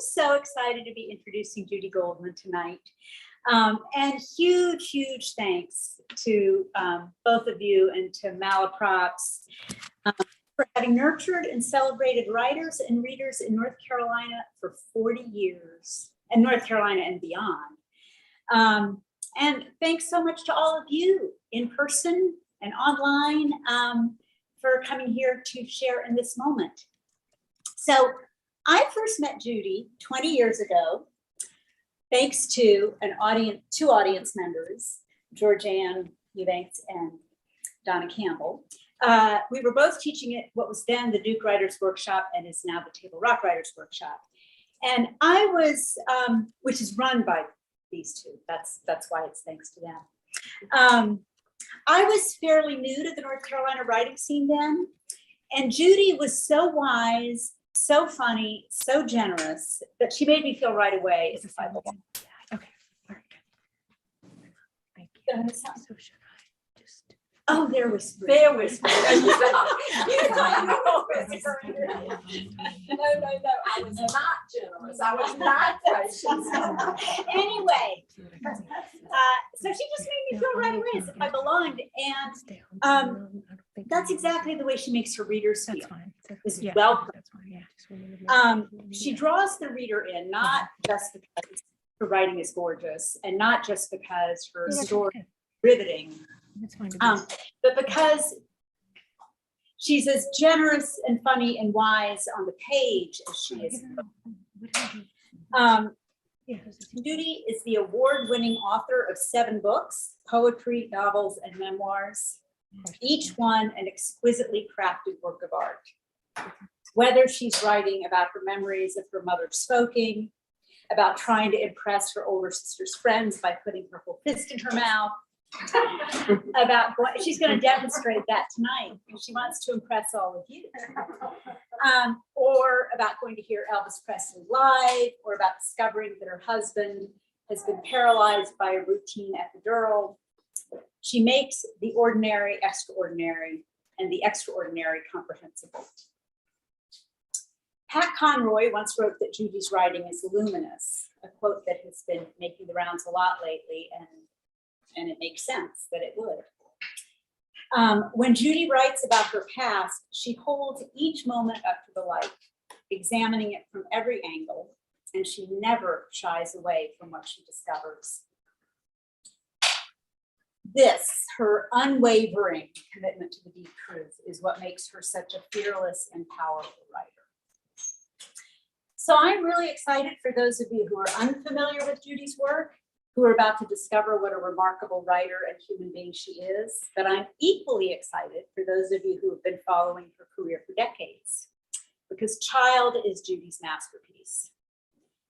so excited to be introducing Judy Goldman tonight. And huge thanks to both of you and to Malaprops for having nurtured and celebrated writers and readers in North Carolina for 40 years, and North Carolina and beyond. And thanks so much to all of you in person and online for coming here to share in this moment. So I first met Judy 20 years ago, thanks to two audience members, Georgianne Eubanks and Donna Campbell. We were both teaching at what was then the Duke Writers Workshop and is now the Table Rock Writers Workshop. And I was, which is run by these two, that's why it's thanks to them. I was fairly new to the North Carolina writing scene then, and Judy was so wise, so funny, so generous that she made me feel right away as a Bible. Okay, all right. Thank you. So should I just? Oh, there was. No. I was not generous. I was not gracious. Anyway, so she just made me feel right away as if I belonged, and that's exactly the way she makes her readers feel. That's fine. Is welcome. That's fine. Yeah. She draws the reader in, not just because her writing is gorgeous, and not just because her story is riveting. That's fine. But because she's as generous and funny and wise on the page as she is. Judy is the award-winning author of 7 books, poetry, novels, and memoirs, each one an exquisitely crafted work of art. Whether she's writing about her memories of her mother smoking, about trying to impress her older sister's friends by putting her whole fist in her mouth, about she's going to demonstrate that tonight. She wants to impress all of you. Or about going to hear Elvis Presley live, or about discovering that her husband has been paralyzed by a routine epidural. She makes the ordinary extraordinary and the extraordinary comprehensible. Pat Conroy once wrote that Judy's writing is luminous, a quote that has been making the rounds a lot lately, and it makes sense that it would. When Judy writes about her past, she holds each moment up to the light, examining it from every angle, and she never shies away from what she discovers. This, her unwavering commitment to the deep truth, is what makes her such a fearless and powerful writer. So I'm really excited for those of you who are unfamiliar with Judy's work, who are about to discover what a remarkable writer and human being she is, but I'm equally excited for those of you who have been following her career for decades, because Child is Judy's masterpiece.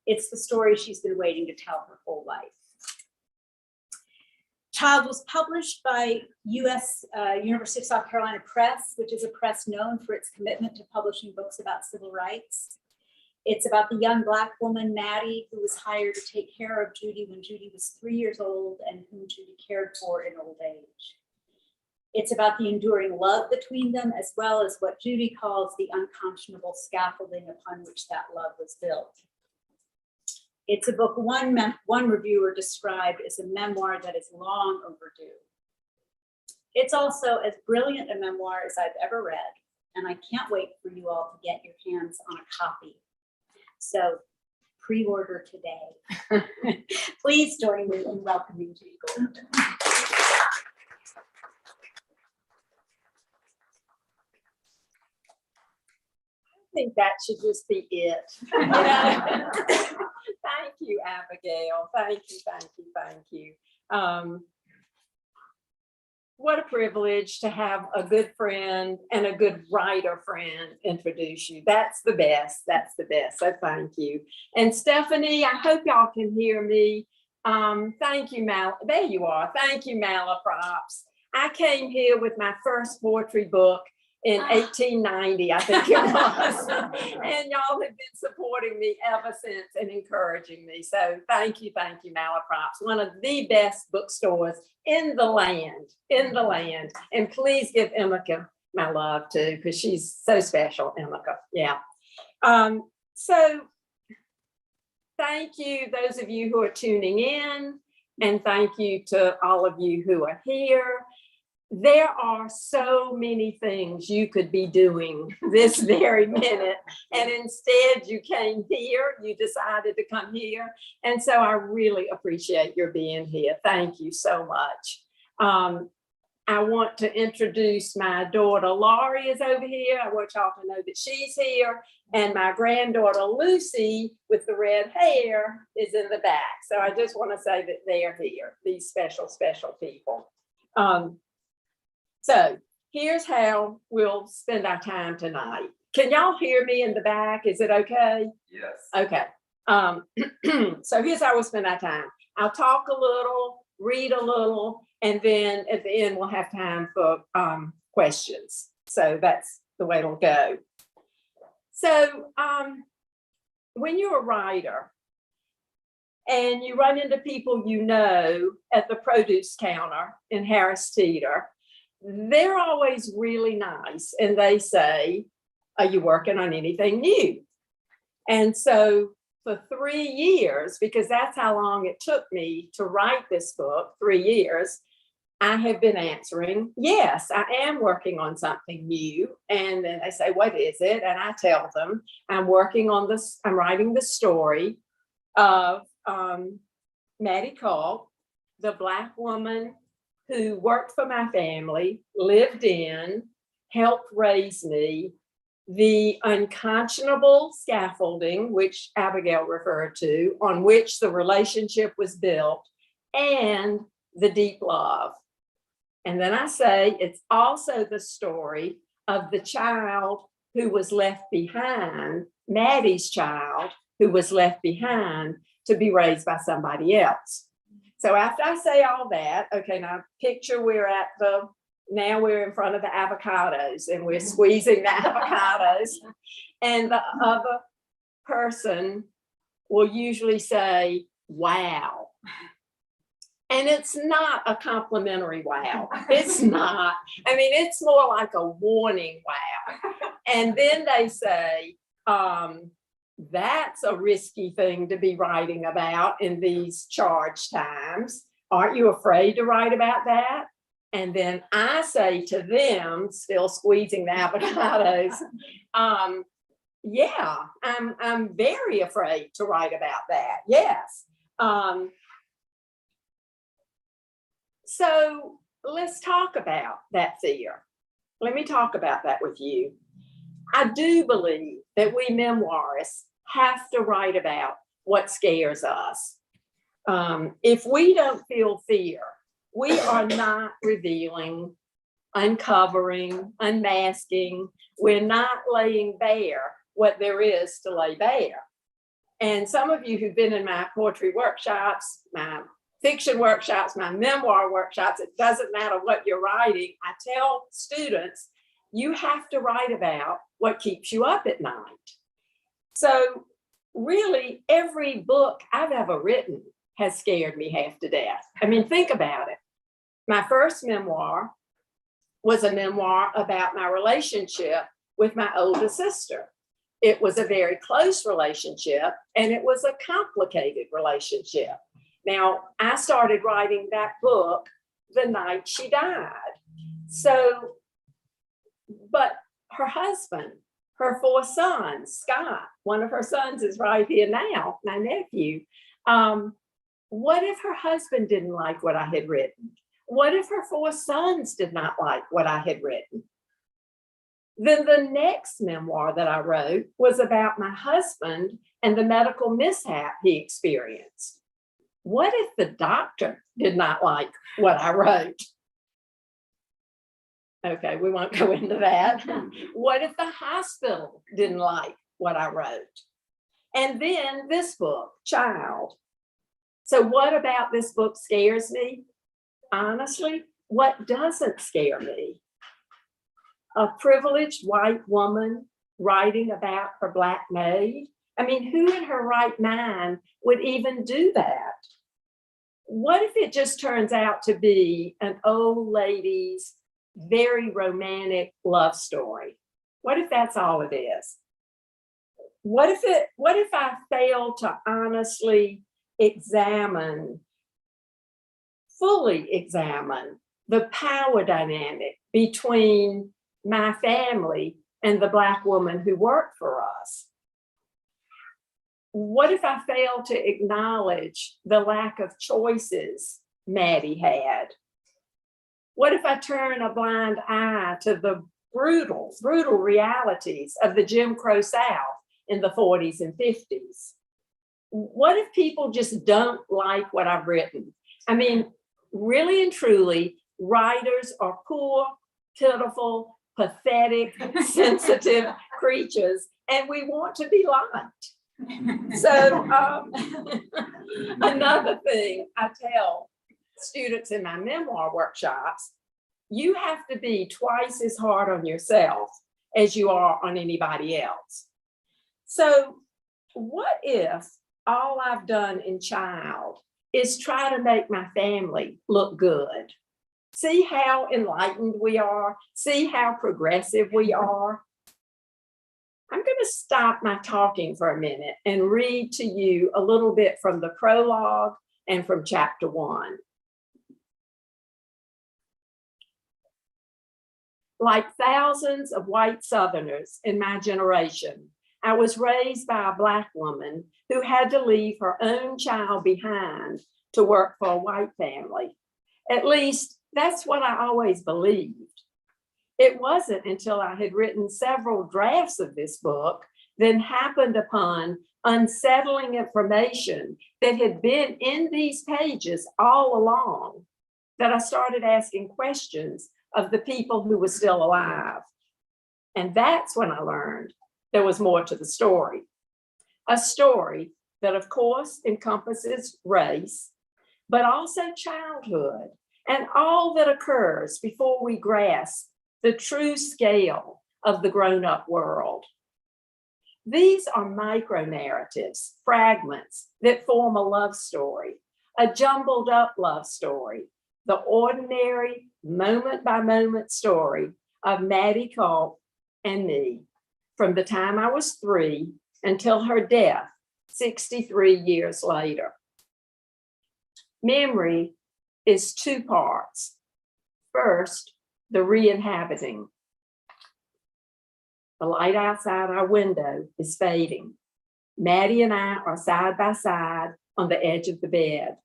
It's the story she's been waiting to tell her whole life. Child was published by University of South Carolina Press, which is a press known for its commitment to publishing books about civil rights. It's about the young Black woman, Mattie, who was hired to take care of Judy when Judy was 3 years old and whom Judy cared for in old age. It's about the enduring love between them, as well as what Judy calls the unconscionable scaffolding upon which that love was built. It's a book one reviewer described as a memoir that is long overdue. It's also as brilliant a memoir as I've ever read, and I can't wait for you all to get your hands on a copy. So pre-order today. Please join me in welcoming Judy Goldman. I think that should just be it. You know? Thank you, Abigail. Thank you. What a privilege to have a good friend and a good writer friend introduce you. That's the best. So thank you. And Stephanie, I hope y'all can hear me. Thank you, there you are. Thank you, Malaprops. I came here with my first poetry book in 1890, I think it was. And y'all have been supporting me ever since and encouraging me. So thank you, Malaprops. One of the best bookstores in the land. And please give Emeka my love too, because she's so special, Emeka. Yeah. So thank you, those of you who are tuning in, and thank you to all of you who are here. There are so many things you could be doing this very minute, and instead you came here, you decided to come here, and so I really appreciate your being here. Thank you so much. I want to introduce my daughter, Laurie is over here. I want y'all to know that she's here, and my granddaughter, Lucy, with the red hair, is in the back. So I just want to say that they are here, these special, special people. So here's how we'll spend our time tonight. Can y'all hear me in the back? Is it okay? Yes. Okay. So here's how we'll spend our time. I'll talk a little, read a little, and then at the end we'll have time for questions. So that's the way it'll go. So when you're a writer and you run into people you know at the produce counter in Harris Teeter, they're always really nice, and they say, are you working on anything new? And so for 3 years, because that's how long it took me to write this book, 3 years, I have been answering, yes, I am working on something new. And then they say, what is it? And I tell them, I'm working on this, I'm writing the story of Mattie Culp, the Black woman who worked for my family, lived in, helped raise me, the unconscionable scaffolding, which Abigail referred to, on which the relationship was built, and the deep love. And then I say it's also the story of the child who was left behind, Mattie's child, who was left behind to be raised by somebody else. So after I say all that, okay, now picture now we're in front of the avocados and we're squeezing the avocados, and the other person will usually say, wow. And it's not a complimentary wow. It's not. I mean, it's more like a warning wow. And then they say, that's a risky thing to be writing about in these charged times. Aren't you afraid to write about that? And then I say to them, still squeezing the avocados, yeah, I'm very afraid to write about that. Yes. So let's talk about that fear. Let me talk about that with you. I do believe that we memoirists have to write about what scares us. If we don't feel fear, we are not revealing, uncovering, unmasking. We're not laying bare what there is to lay bare. And some of you who've been in my poetry workshops, my fiction workshops, my memoir workshops, it doesn't matter what you're writing. I tell students, you have to write about what keeps you up at night. So really, every book I've ever written has scared me half to death. I mean, think about it. My first memoir was a memoir about my relationship with my older sister. It was a very close relationship, and it was a complicated relationship. Now, I started writing that book the night she died. So, but her husband, her 4 sons, Scott, one of her sons is right here now, my nephew. What if her husband didn't like what I had written? What if her 4 sons did not like what I had written? Then the next memoir that I wrote was about my husband and the medical mishap he experienced. What if the doctor did not like what I wrote? Okay, we won't go into that. What if the hospital didn't like what I wrote? And then this book, Child. So what about this book scares me? Honestly, what doesn't scare me? A privileged white woman writing about her Black maid? I mean, who in her right mind would even do that? What if it just turns out to be an old lady's very romantic love story? What if that's all it is? what if I fail to honestly fully examine the power dynamic between my family and the Black woman who worked for us? What if I fail to acknowledge the lack of choices Mattie had? What if I turn a blind eye to the brutal realities of the Jim Crow South in the 40s and 50s? What if people just don't like what I've written? I mean, really and truly, writers are poor, pitiful, pathetic, sensitive creatures, and we want to be liked. So another thing I tell students in my memoir workshops, you have to be twice as hard on yourself as you are on anybody else. So what if all I've done in child is try to make my family look good? See how enlightened we are, see how progressive we are. I'm going to stop my talking for a minute and read to you a little bit from the prologue and from chapter 1. Like thousands of white Southerners in my generation, I was raised by a Black woman who had to leave her own child behind to work for a white family. At least that's what I always believed. It wasn't until I had written several drafts of this book, then happened upon unsettling information that had been in these pages all along, that I started asking questions of the people who were still alive. And that's when I learned there was more to the story. A story that, of course, encompasses race, but also childhood and all that occurs before we grasp the true scale of the grown-up world. These are micro-narratives, fragments that form a love story, a jumbled up love story, the ordinary moment-by-moment story of Mattie Culp and me from the time I was 3 until her death 63 years later. Memory is 2 parts. First, the re-inhabiting. The light outside our window is fading. Mattie and I are side by side on the edge of the bed.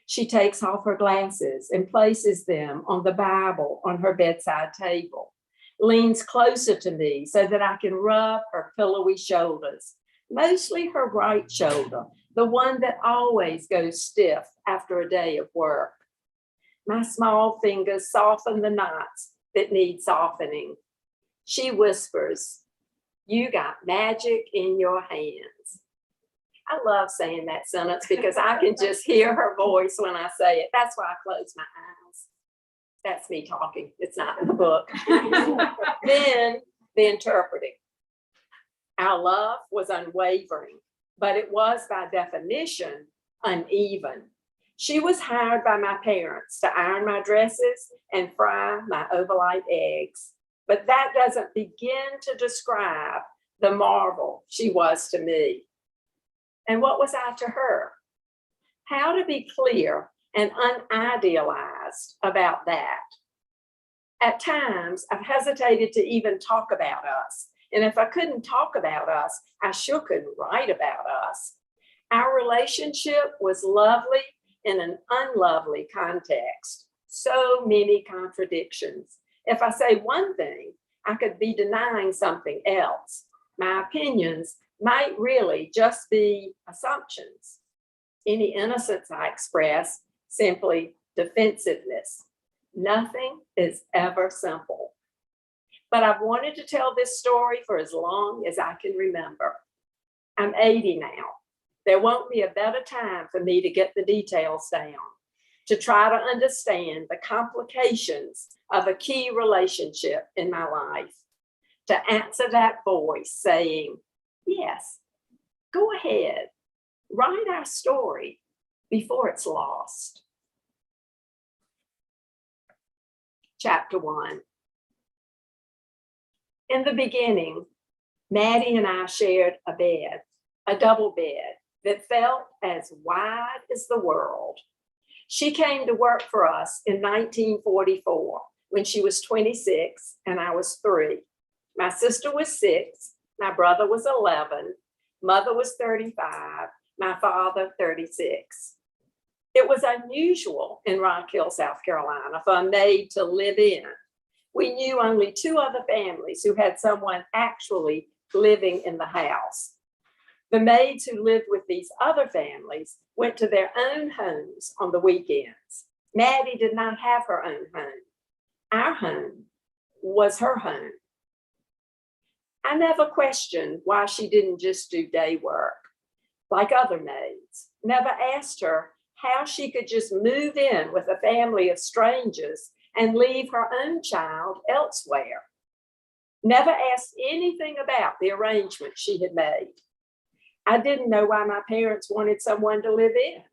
She takes off her glasses and places them on the Bible on her bedside table, leans closer to me so that I can rub her pillowy shoulders, mostly her right shoulder, the one that always goes stiff after a day of work. My small fingers soften the knots that need softening. She whispers, "You got magic in your hands." I love saying that sentence because I can just hear her voice when I say it. That's why I close my eyes. That's me talking. It's not in the book. Then the interpreting. Our love was unwavering, but it was by definition uneven. She was hired by my parents to iron my dresses and fry my Ovalite eggs, but that doesn't begin to describe the marvel she was to me. And what was I to her? How to be clear and unidealized about that? At times, I've hesitated to even talk about us. And if I couldn't talk about us, I sure couldn't write about us. Our relationship was lovely in an unlovely context. So many contradictions. If I say one thing, I could be denying something else. My opinions might really just be assumptions. Any innocence I express, simply defensiveness. Nothing is ever simple. But I've wanted to tell this story for as long as I can remember. I'm 80 now. There won't be a better time for me to get the details down, to try to understand the complications of a key relationship in my life, to answer that voice saying, yes, go ahead, write our story before it's lost. Chapter 1. In the beginning, Mattie and I shared a bed, a double bed that felt as wide as the world. She came to work for us in 1944 when she was 26 and I was 3. My sister was 6, my brother was 11, mother was 35, my father 36. It was unusual in Rock Hill, South Carolina, for a maid to live in. We knew only 2 other families who had someone actually living in the house. The maids who lived with these other families went to their own homes on the weekends. Mattie did not have her own home. Our home was her home. I never questioned why she didn't just do day work like other maids. Never asked her how she could just move in with a family of strangers and leave her own child elsewhere. Never asked anything about the arrangement she had made. I didn't know why my parents wanted someone to live in.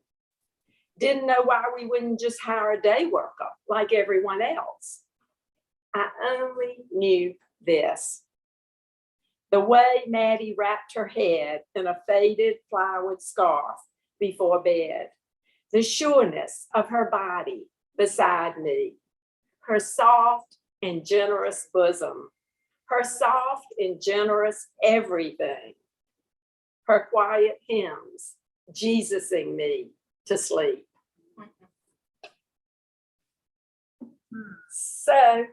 Didn't know why we wouldn't just hire a day worker like everyone else. I only knew this. The way Mattie wrapped her head in a faded plywood scarf before bed, the sureness of her body beside me, her soft and generous bosom, her soft and generous everything, her quiet hymns, Jesusing me to sleep. So,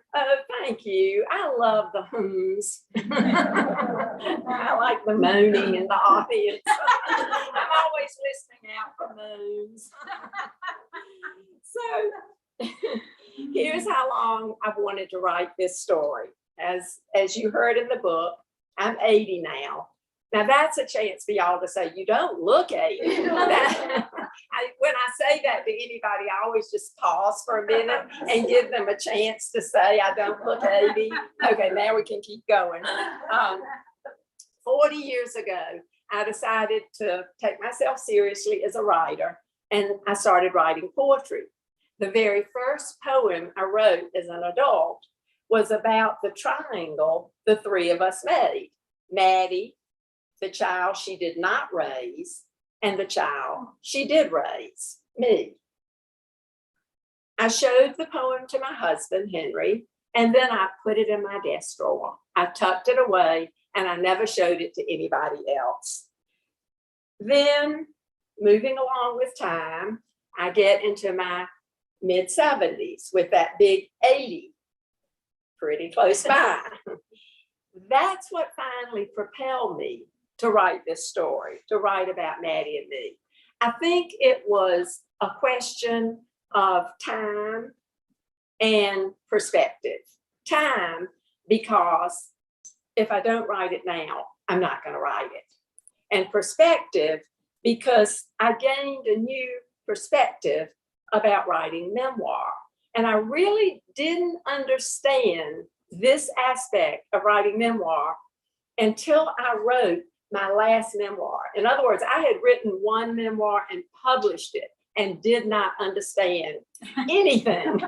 thank you. I love the hymns. I like the moaning in the audience. I'm always listening out for moans. So, here's how long I've wanted to write this story. As you heard in the book, I'm 80 now. Now that's a chance for y'all to say, you don't look 80. When I say that to anybody, I always just pause for a minute and give them a chance to say, I don't look 80. Okay, now we can keep going. 40 years ago, I decided to take myself seriously as a writer, and I started writing poetry. The very first poem I wrote as an adult was about the triangle the 3 of us made. Mattie, the child she did not raise, and the child she did raise, me. I showed the poem to my husband, Henry, and then I put it in my desk drawer. I tucked it away, and I never showed it to anybody else. Then, moving along with time, I get into my mid-70s with that big 80 pretty close by. That's what finally propelled me to write this story, to write about Mattie and me. I think it was a question of time and perspective. Time, because if I don't write it now, I'm not going to write it. And perspective, because I gained a new perspective about writing memoir. And I really didn't understand this aspect of writing memoir until I wrote my last memoir. In other words, I had written one memoir and published it and did not understand anything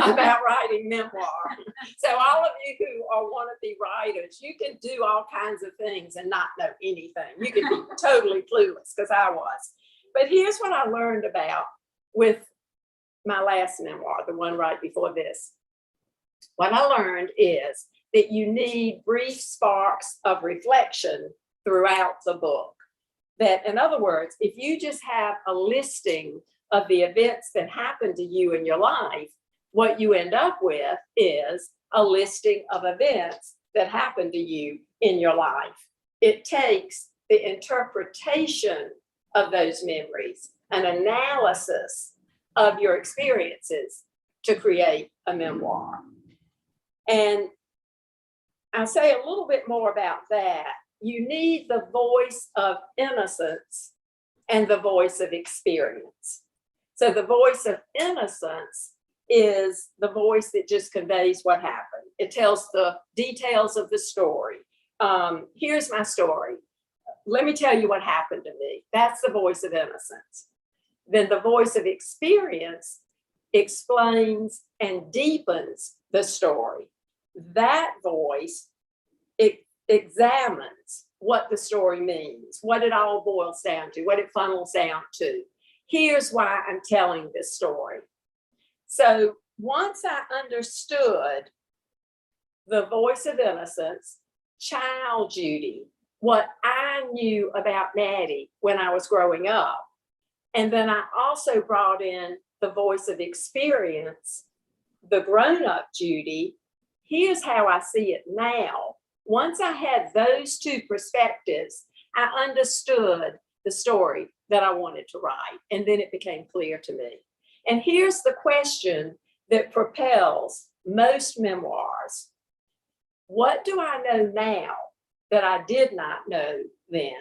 about writing memoir. So all of you who are wannabe writers, you can do all kinds of things and not know anything. You can be totally clueless, because I was. But here's what I learned about with my last memoir, the one right before this. What I learned is that you need brief sparks of reflection throughout the book. That, in other words, if you just have a listing of the events that happened to you in your life, what you end up with is a listing of events that happened to you in your life. It takes the interpretation of those memories, an analysis of your experiences to create a memoir. And I'll say a little bit more about that. You need the voice of innocence and the voice of experience. So the voice of innocence is the voice that just conveys what happened. It tells the details of the story. Here's my story. Let me tell you what happened to me. That's the voice of innocence. Then the voice of experience explains and deepens the story. That voice, it examines what the story means, what it all boils down to, what it funnels down to. Here's why I'm telling this story. So once I understood the voice of innocence, child Judy, what I knew about Mattie when I was growing up, and then I also brought in the voice of experience, the grown-up Judy, here's how I see it now. Once I had those two perspectives, I understood the story that I wanted to write, and then it became clear to me. And here's the question that propels most memoirs. What do I know now that I did not know then?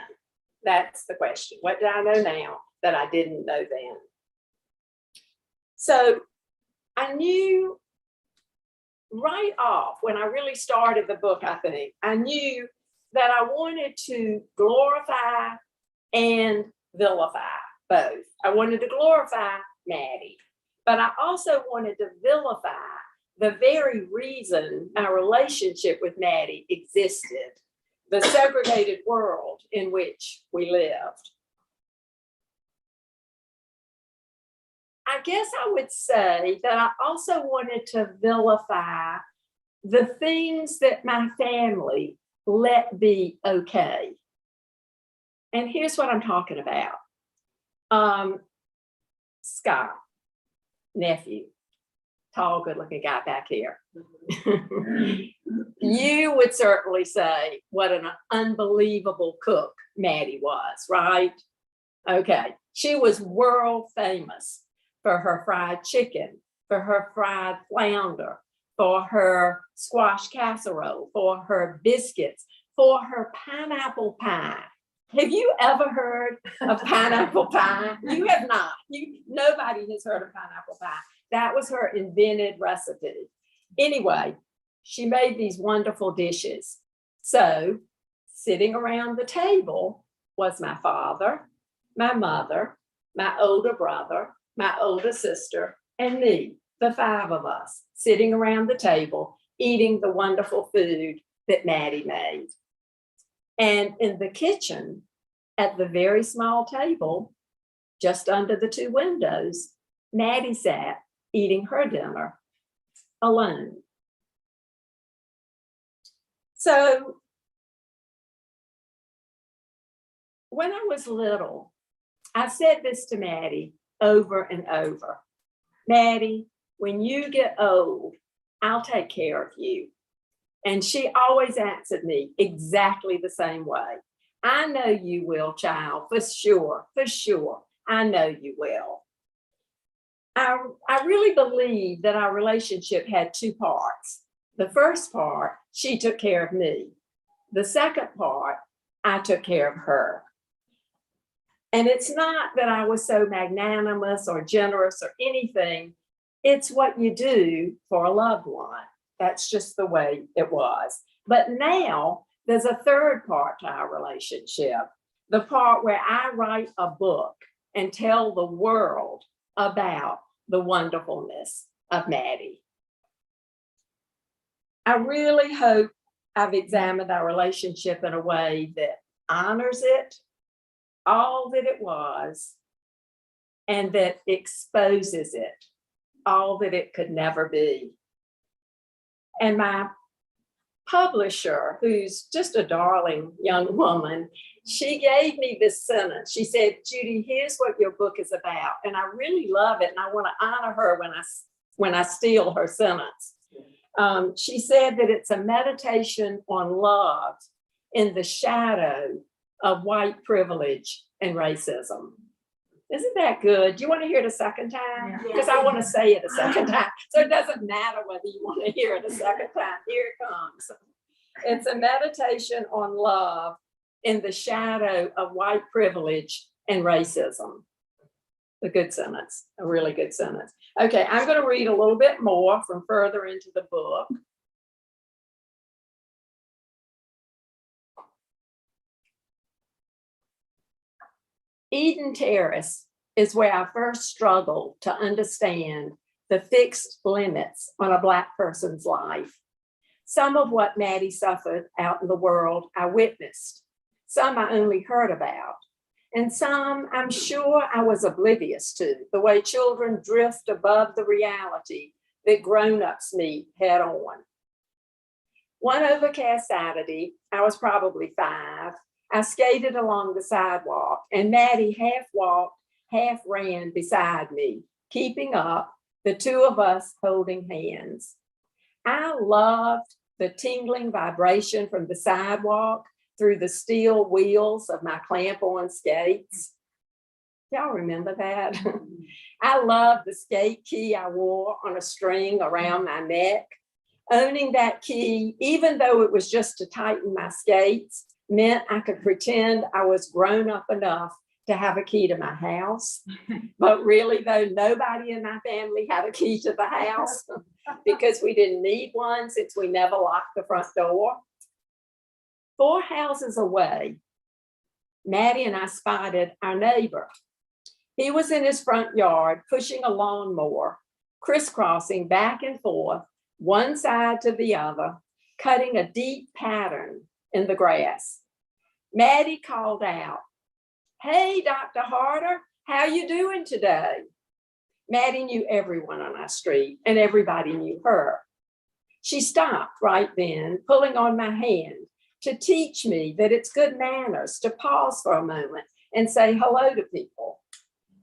That's the question. What do I know now that I didn't know then? So I knew right off when I really started the book, I think, I knew that I wanted to glorify and vilify both. I wanted to glorify Mattie, but I also wanted to vilify the very reason our relationship with Mattie existed, the segregated world in which we lived. I guess I would say that I also wanted to vilify the things that my family let be okay. And here's what I'm talking about. Scott, nephew, tall, good-looking guy back here. You would certainly say what an unbelievable cook Mattie was, right? Okay, she was world famous for her fried chicken, for her fried flounder, for her squash casserole, for her biscuits, for her pineapple pie. Have you ever heard of pineapple pie? You have not. Nobody has heard of pineapple pie. That was her invented recipe. Anyway, she made these wonderful dishes. So sitting around the table was my father, my mother, my older brother, my older sister, and me, the five of us, sitting around the table, eating the wonderful food that Mattie made. And in the kitchen, at the very small table, just under the two windows, Mattie sat eating her dinner alone. So when I was little, I said this to Mattie over and over. Mattie, when you get old, I'll take care of you. And she always answered me exactly the same way. I know you will, child, for sure, for sure. I know you will. I really believe that our relationship had two parts. The first part, she took care of me. The second part, I took care of her. And it's not that I was so magnanimous or generous or anything. It's what you do for a loved one. That's just the way it was. But now there's a third part to our relationship, the part where I write a book and tell the world about the wonderfulness of Mattie. I really hope I've examined our relationship in a way that honors it, all that it was, and that exposes it, all that it could never be. And my publisher, who's just a darling young woman, she gave me this sentence. She said, Judy, here's what your book is about. And I really love it. And I want to honor her when I steal her sentence. She said that it's a meditation on love in the shadow of white privilege and racism. Isn't that good? Do you want to hear it a second time? Because I want to say it a second time. So it doesn't matter whether you want to hear it a second time. Here it comes. It's a meditation on love in the shadow of white privilege and racism. A good sentence, a really good sentence. Okay, I'm going to read a little bit more from further into the book. Eden Terrace is where I first struggled to understand the fixed limits on a Black person's life. Some of what Mattie suffered out in the world, I witnessed. Some I only heard about. And some I'm sure I was oblivious to, the way children drift above the reality that grown-ups meet head on. One overcast Saturday, I was probably 5, I skated along the sidewalk and Mattie half walked, half ran beside me, keeping up, the two of us holding hands. I loved the tingling vibration from the sidewalk through the steel wheels of my clamp-on skates. Y'all remember that? I loved the skate key I wore on a string around my neck. Owning that key, even though it was just to tighten my skates, meant I could pretend I was grown up enough to have a key to my house. But really, though, nobody in my family had a key to the house because we didn't need one since we never locked the front door. 4 houses away, Mattie and I spotted our neighbor. He was in his front yard pushing a lawnmower, crisscrossing back and forth, one side to the other, cutting a deep pattern in the grass. Mattie called out, "Hey, Dr. Harder, how you doing today?" Mattie knew everyone on our street and everybody knew her. She stopped right then, pulling on my hand to teach me that it's good manners to pause for a moment and say hello to people.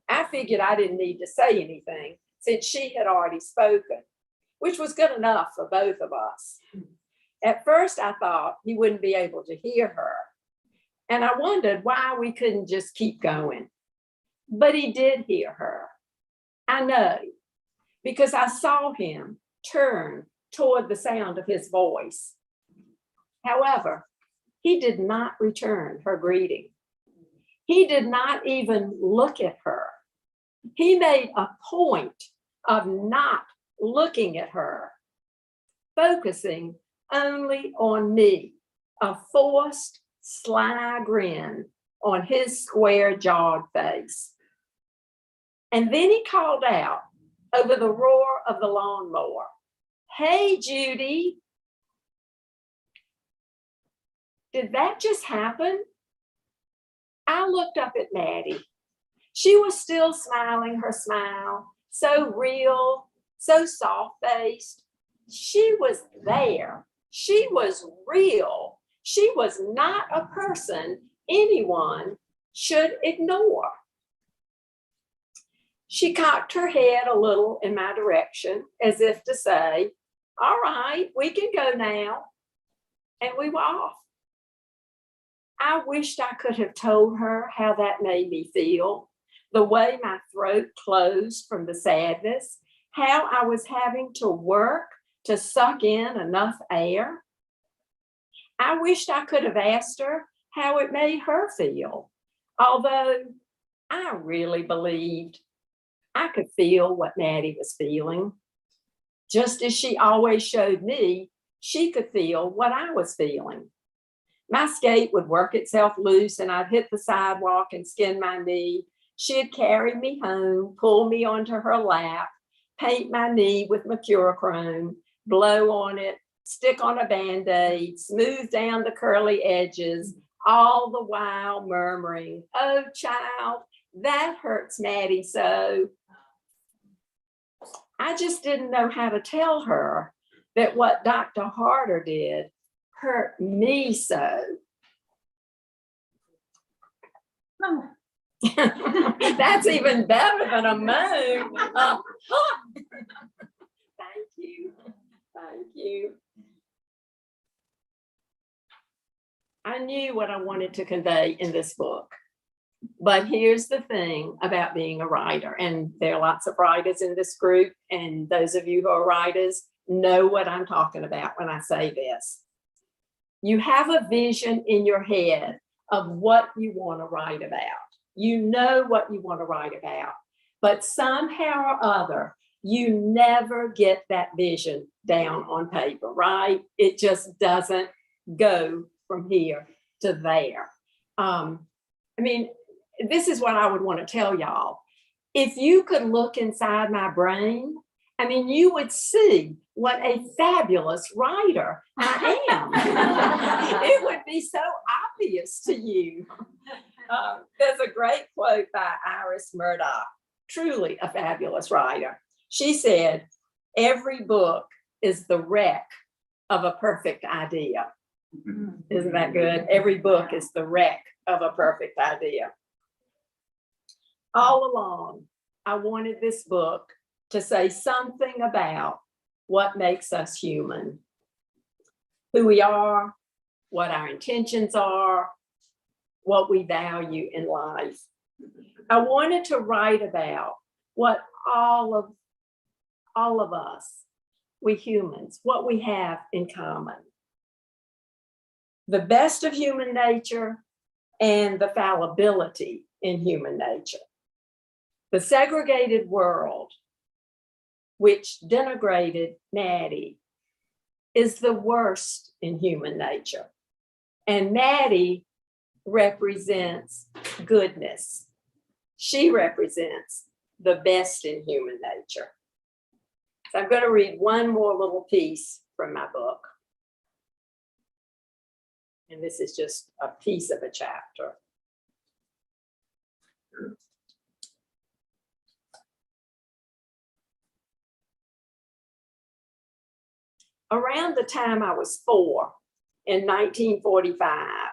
I figured I didn't need to say anything since she had already spoken, which was good enough for both of us. At first, I thought he wouldn't be able to hear her, and I wondered why we couldn't just keep going. But he did hear her. I know, because I saw him turn toward the sound of his voice. However, he did not return her greeting. He did not even look at her. He made a point of not looking at her, focusing only on me, a forced, sly grin on his square-jawed face. And then he called out over the roar of the lawnmower, "Hey, Judy." Did that just happen? I looked up at Mattie. She was still smiling her smile, so real, so soft-faced. She was there. She was real. She was not a person anyone should ignore. She cocked her head a little in my direction, as if to say, "All right, we can go now." And we were off. I wished I could have told her how that made me feel, the way my throat closed from the sadness, how I was having to work to suck in enough air. I wished I could have asked her how it made her feel, although I really believed I could feel what Mattie was feeling. Just as she always showed me, she could feel what I was feeling. My skate would work itself loose and I'd hit the sidewalk and skin my knee. She'd carry me home, pull me onto her lap, paint my knee with mercurochrome, blow on it, stick on a Band-Aid, smooth down the curly edges, all the while murmuring, "Oh, child, that hurts Mattie so." I just didn't know how to tell her that what Dr. Harder did hurt me so. That's even better than a moan. Thank you. Thank you. I knew what I wanted to convey in this book. But here's the thing about being a writer, and there are lots of writers in this group, and those of you who are writers know what I'm talking about when I say this. You have a vision in your head of what you want to write about. You know what you want to write about, but somehow or other, you never get that vision down on paper, right? It just doesn't go from here to there. This is what I would want to tell y'all. If you could look inside my brain, you would see what a fabulous writer I am. It would be so obvious to you. There's a great quote by Iris Murdoch, truly a fabulous writer. She said, "Every book is the wreck of a perfect idea." Isn't that good? Every book is the wreck of a perfect idea. All along, I wanted this book to say something about what makes us human, who we are, what our intentions are, what we value in life. I wanted to write about what all of us, we humans, what we have in common. The best of human nature and the fallibility in human nature. The segregated world, which denigrated Mattie, is the worst in human nature. And Mattie represents goodness. She represents the best in human nature. So I'm going to read one more little piece from my book. And this is just a piece of a chapter. Around the time I was 4, in 1945,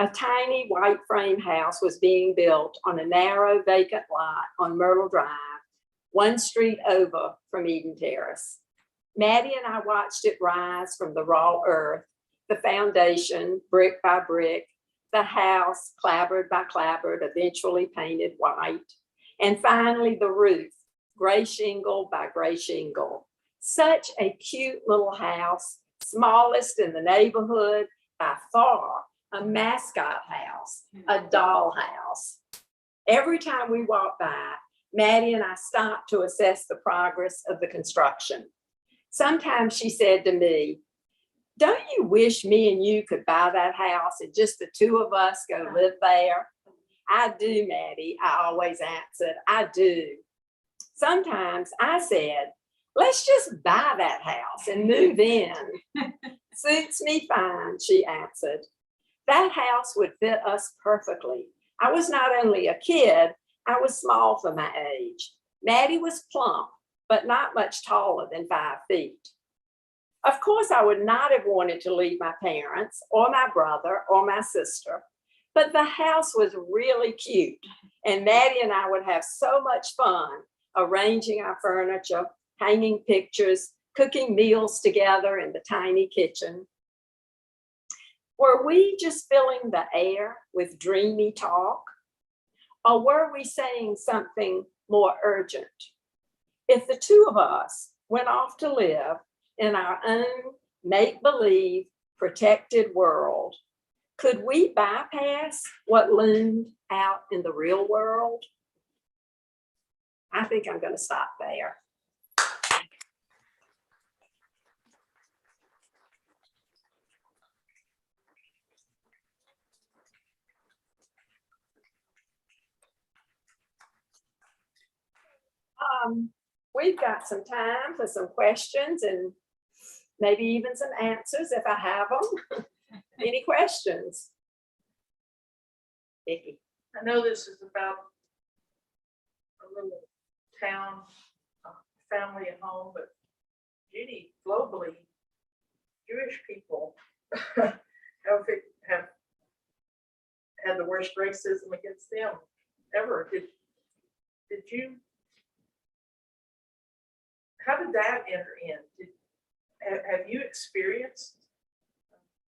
a tiny white frame house was being built on a narrow vacant lot on Myrtle Drive, one street over from Eden Terrace. Mattie and I watched it rise from the raw earth, the foundation, brick by brick, the house, clapboard by clapboard, eventually painted white, and finally the roof, gray shingle by gray shingle. Such a cute little house, smallest in the neighborhood, by far a mascot house, a doll house. Every time we walked by, Mattie and I stopped to assess the progress of the construction. Sometimes she said to me, "Don't you wish me and you could buy that house and just the two of us go live there?" "I do, Mattie," I always answered, "I do." Sometimes I said, "Let's just buy that house and move in." "Suits me fine," she answered. That house would fit us perfectly. I was not only a kid, I was small for my age. Mattie was plump, but not much taller than 5 feet. Of course, I would not have wanted to leave my parents or my brother or my sister, but the house was really cute, and Mattie and I would have so much fun arranging our furniture, hanging pictures, cooking meals together in the tiny kitchen. Were we just filling the air with dreamy talk? Or were we saying something more urgent? If the two of us went off to live in our own make-believe protected world, could we bypass what loomed out in the real world? I think I'm going to stop there. We've got some time for some questions and maybe even some answers if I have them. Any questions? Vicki. I know this is about a little town, family at home, but Judy, globally, Jewish people have had the worst racism against them ever. Did you? How did that enter in? Have you experienced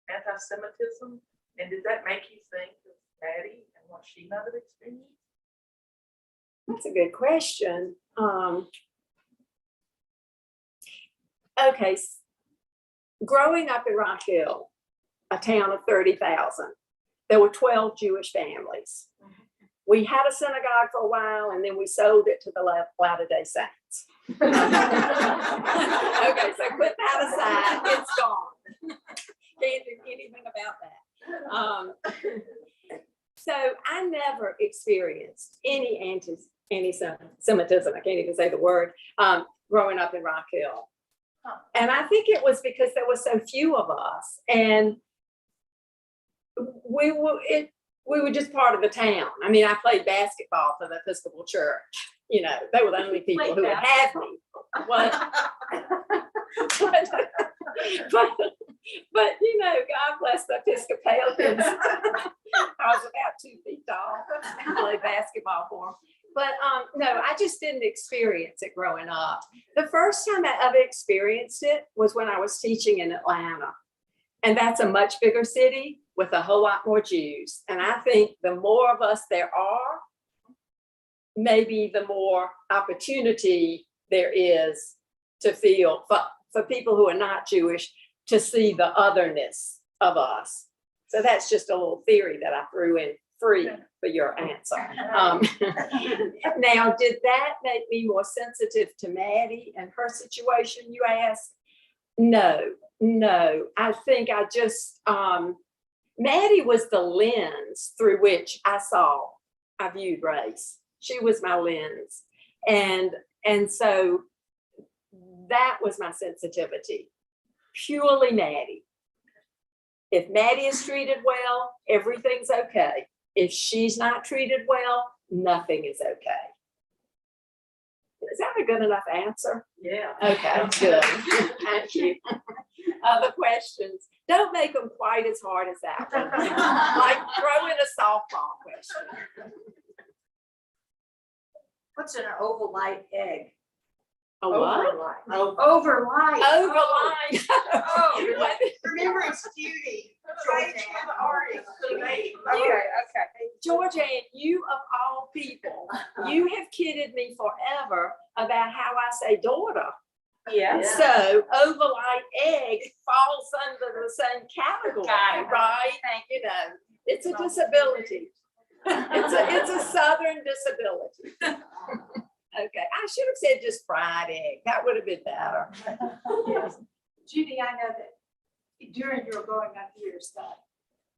anti-Semitism, and did that make you think of Mattie and what she might have experienced? That's a good question. Okay, growing up in Rock Hill, a town of 30,000, there were 12 Jewish families. We had a synagogue for a while, and then we sold it to the Latter-day Saints. Okay, so put that aside, it's gone. Can't do anything about that. So I never experienced any anti-Semitism, I can't even say the word, growing up in Rock Hill. And I think it was because there were so few of us, and we were just part of the town. I mean, I played basketball for the Episcopal Church. You know, they were the only people who would have me. But you know, God bless the Episcopalians. I was about 2 feet tall. I played basketball for them. But no, I just didn't experience it growing up. The first time I ever experienced it was when I was teaching in Atlanta. And that's a much bigger city with a whole lot more Jews. And I think the more of us there are, maybe the more opportunity there is to feel for people who are not Jewish to see the otherness of us. So that's just a little theory that I threw in free for your answer. Now, did that make me more sensitive to Mattie and her situation, you asked? No. I think I just, Mattie was the lens through which I viewed race. She was my lens. And so that was my sensitivity, purely Mattie. If Mattie is treated well, everything's okay. If she's not treated well, nothing is okay. Is that a good enough answer? Yeah. Okay, good. Thank you. Other questions? Don't make them quite as hard as that one. Like throw in a softball question. What's an overlight egg? A what? Overlight. Overline. Oh, remember it's Judy. Georgia, you of all people, you have kidded me forever about how I say daughter. Yeah. So overlight egg falls under the same category, right? You know, it's a disability. It's a Southern disability. Okay, I should have said just fried egg. That would have been better. Yes. Judy, I know that during your growing up years, that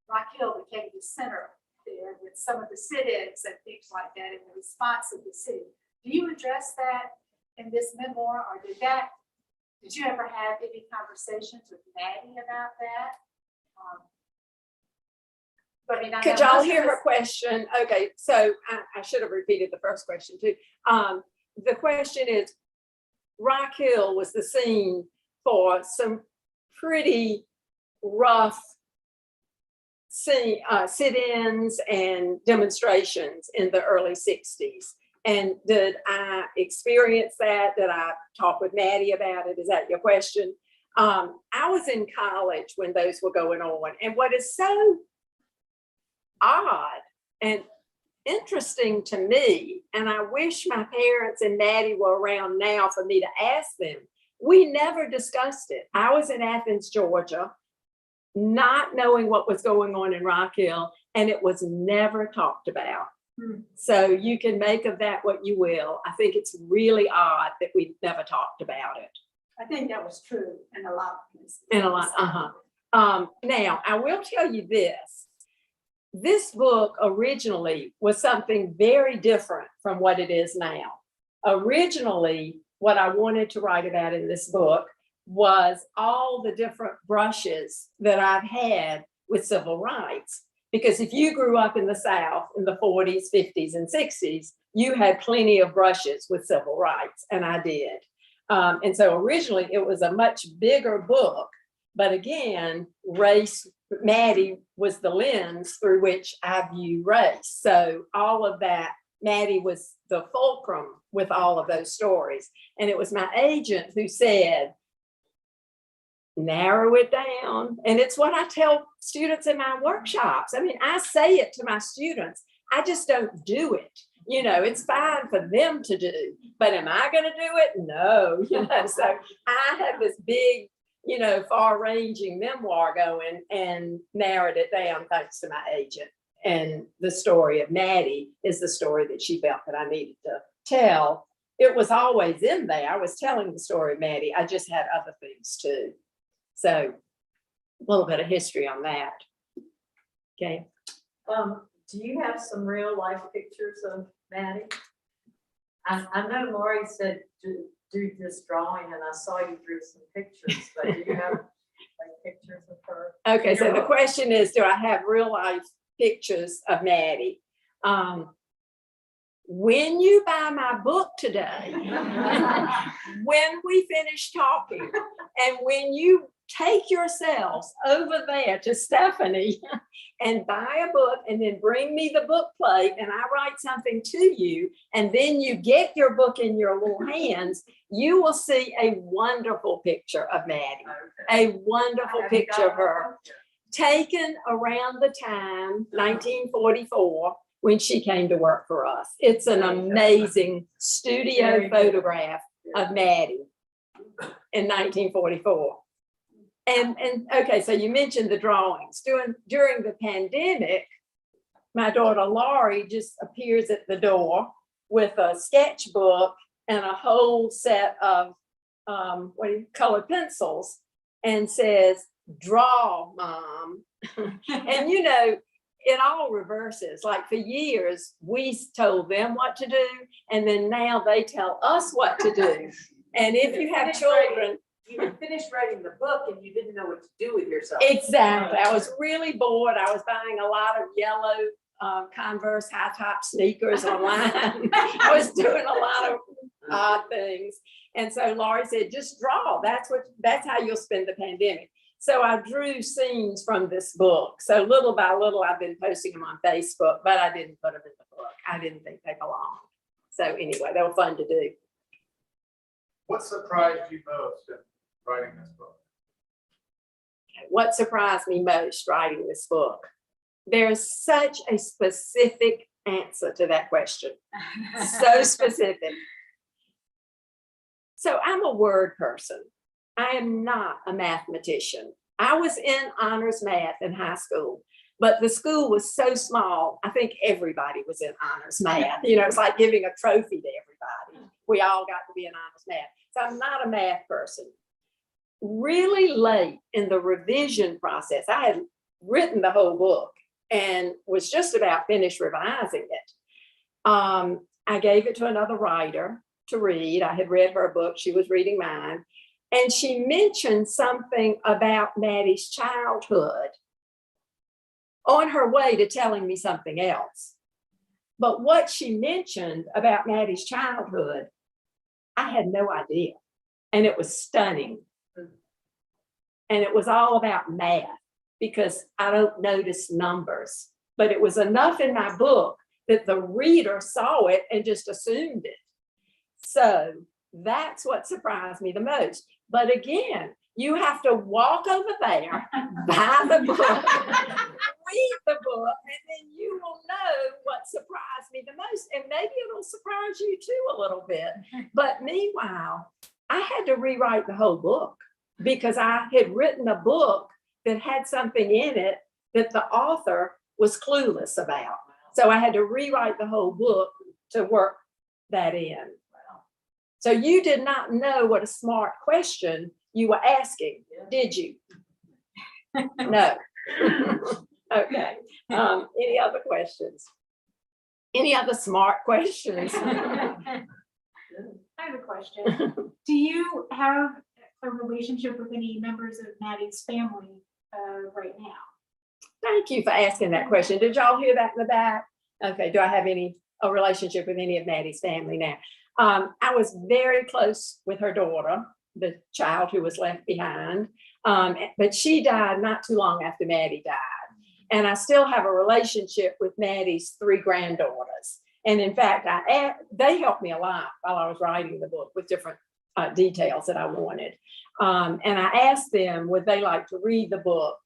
Rock Hill became the center there with some of the sit-ins and things like that in the response of the city. Do you address that in this memoir, or did you ever have any conversations with Mattie about that? I mean, I Could know y'all most of hear her us- question? Okay, so I should have repeated the first question too. The question is, Rock Hill was the scene for some pretty rough sit-ins and demonstrations in the early 60s. And did I experience that? Did I talk with Mattie about it? Is that your question? I was in college when those were going on. And what is so odd and interesting to me, and I wish my parents and Mattie were around now for me to ask them, we never discussed it. I was in Athens, Georgia, not knowing what was going on in Rock Hill, and it was never talked about. So you can make of that what you will. I think it's really odd that we never talked about it. I think that was true in a lot of places. Now, I will tell you this. This book originally was something very different from what it is now. Originally, what I wanted to write about in this book was all the different brushes that I've had with civil rights. Because if you grew up in the South in the 40s, 50s, and 60s, you had plenty of brushes with civil rights, and I did. And so originally it was a much bigger book, but again, race, Mattie was the lens through which I view race. So all of that, Mattie was the fulcrum with all of those stories. And it was my agent who said, narrow it down. And it's what I tell students in my workshops. I mean, I say it to my students, I just don't do it. You know, it's fine for them to do, but am I going to do it? No. You know, so I have this big, you know, far-ranging memoir going and narrowed it down thanks to my agent. And the story of Mattie is the story that she felt that I needed to tell. It was always in there. I was telling the story of Mattie. I just had other things too. So a little bit of history on that. Okay. Do you have some real life pictures of Mattie? I know Lori said do this drawing and I saw you drew some pictures, but do you have like pictures of her? Okay, so the question is, do I have real life pictures of Mattie? When you buy my book today, when we finish talking, and when you take yourselves over there to Stephanie and buy a book and then bring me the book plate and I write something to you, and then you get your book in your little hands, you will see a wonderful picture of Mattie, a wonderful picture of her, taken around the time, 1944, when she came to work for us. It's an amazing studio photograph of Mattie in 1944. And okay, so you mentioned the drawings. During the pandemic, my daughter Laurie just appears at the door with a sketchbook and a whole set of colored pencils and says, "Draw, Mom." And you know, it all reverses. Like for years, we told them what to do, and then now they tell us what to do. And if you have children, you had finished writing the book and you didn't know what to do with yourself. exactly. I was really bored. I was buying a lot of yellow Converse high top sneakers online. I was doing a lot of odd things. And so Laurie said, just draw. That's how you'll spend the pandemic. So I drew scenes from this book. So little by little, I've been posting them on Facebook, but I didn't put them in the book. I didn't think they belonged. So anyway, they were fun to do. What surprised you most in writing this book? What surprised me most writing this book? There's such a specific answer to that question. So specific. So I'm a word person. I am not a mathematician. I was in honors math in high school, but the school was so small, I think everybody was in honors math. You know, it's like giving a trophy to everybody. We all got to be in honors math. So I'm not a math person. Really late in the revision process, I had written the whole book and was just about finished revising it. I gave it to another writer to read. I had read her book, she was reading mine. And she mentioned something about Mattie's childhood on her way to telling me something else. But what she mentioned about Mattie's childhood, I had no idea. And it was stunning. And it was all about math because I don't notice numbers. But it was enough in my book that the reader saw it and just assumed it. So that's what surprised me the most. But again, you have to walk over there, buy the book, read the book, and then you will know what surprised me the most. And maybe it'll surprise you too a little bit. But meanwhile, I had to rewrite the whole book because I had written a book that had something in it that the author was clueless about. So I had to rewrite the whole book to work that in. So you did not know what a smart question you were asking, did you? No. Okay. Any other questions? Any other smart questions? I have a question. Do you have a relationship with any members of Mattie's family right now? Thank you for asking that question. Did y'all hear that in the back? Okay, do I have a relationship with any of Mattie's family now? I was very close with her daughter, the child who was left behind, but she died not too long after Mattie died. And I still have a relationship with Mattie's 3 granddaughters. And in fact, they helped me a lot while I was writing the book with different details that I wanted. And I asked them, would they like to read the book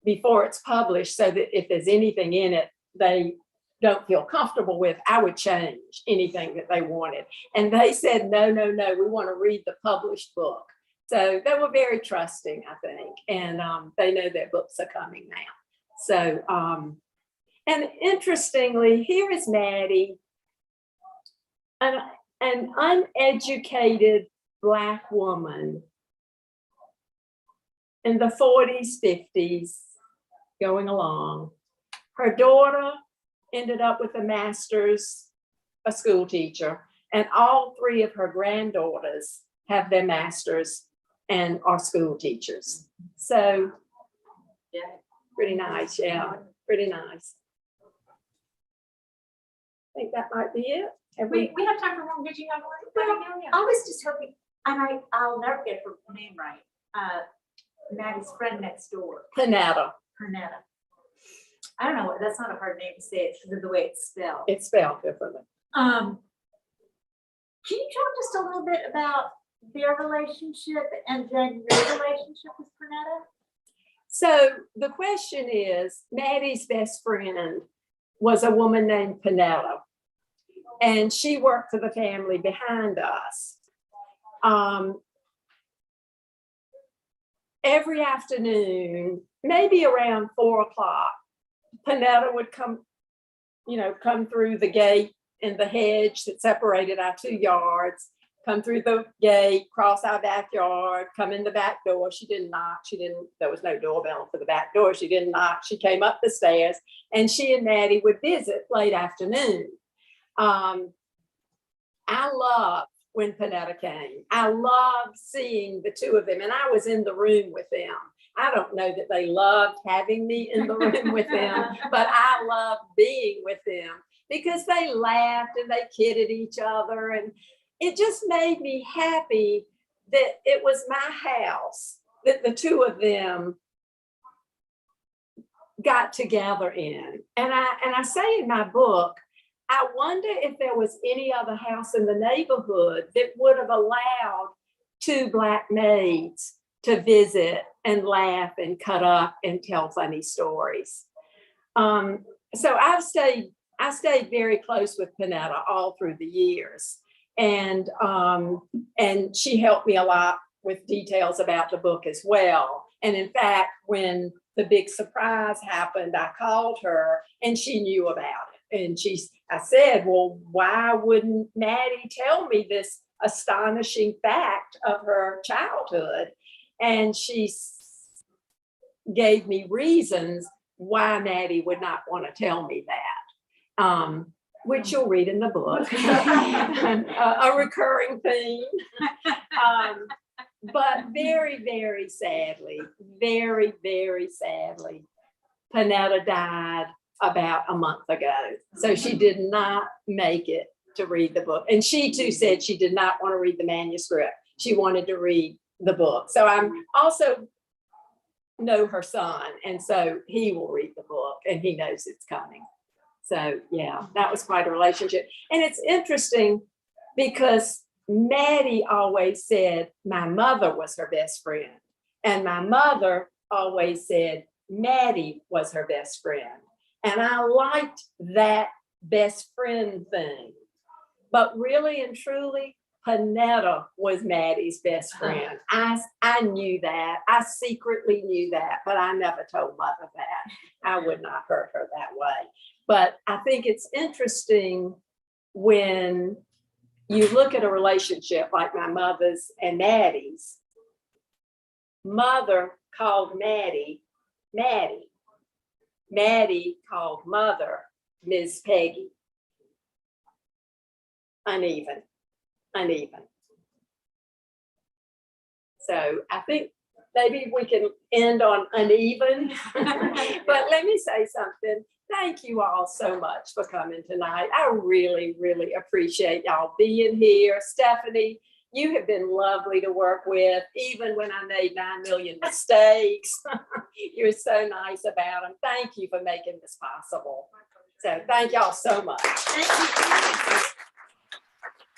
before it's published so that if there's anything in it they don't feel comfortable with, I would change anything that they wanted. And they said, no, we want to read the published book. So they were very trusting, I think. And they know that books are coming now. So, and interestingly, here is Mattie, an uneducated Black woman in the 40s, 50s, going along. Her daughter ended up with a master's, a school teacher. And all three of her granddaughters have their masters and are school teachers. So, yeah, pretty nice. Yeah, pretty nice. I think that might be it. Have We have time for one. Did you have one? I was just hoping, and I'll never get her name right. Maddie's friend next door, Panetta. Pernetta. I don't know, that's not a hard name to say, it's because of the way it's spelled. It's spelled differently. Can you talk just a little bit about their relationship and then your relationship with Pernetta? So the question is, Maddie's best friend was a woman named Panetta, and she worked for the family behind us. Every afternoon, maybe around 4 o'clock, Panetta would come through the gate in the hedge that separated our 2 yards, come through the gate, cross our backyard, come in the back door. She didn't knock. There was no doorbell for the back door. She didn't knock. She came up the stairs, and she and Maddie would visit late afternoon. I loved when Panetta came. I loved seeing the two of them, and I was in the room with them. I don't know that they loved having me in the room with them, but I loved being with them because they laughed and they kidded each other, and it just made me happy that it was my house that the two of them got together in. And I say in my book, I wonder if there was any other house in the neighborhood that would have allowed 2 Black maids to visit and laugh and cut up and tell funny stories. So I stayed very close with Panetta all through the years. And she helped me a lot with details about the book as well. And in fact, when the big surprise happened, I called her and she knew about it. And I said, well, why wouldn't Mattie tell me this astonishing fact of her childhood? And she gave me reasons why Mattie would not want to tell me that, which you'll read in the book, a recurring theme. But very, very sadly, Panetta died about a month ago. So she did not make it to read the book. And she too said she did not want to read the manuscript. She wanted to read the book. So I'm also know her son. And so he will read the book and he knows it's coming. So yeah, that was quite a relationship. And it's interesting because Mattie always said my mother was her best friend. And my mother always said Mattie was her best friend. And I liked that best friend thing. But really and truly, Panetta was Maddie's best friend. I knew that. I secretly knew that, but I never told Mother that. I would not hurt her that way. But I think it's interesting when you look at a relationship like my mother's and Maddie's. Mother called Mattie, Mattie. Mattie called Mother, Ms. Peggy. Uneven. So I think maybe we can end on uneven. But let me say something. Thank you all so much for coming tonight. I really, really appreciate y'all being here. Stephanie, you have been lovely to work with, even when I made 9 million mistakes. You're so nice about them. Thank you for making this possible. So thank y'all so much. Thank you.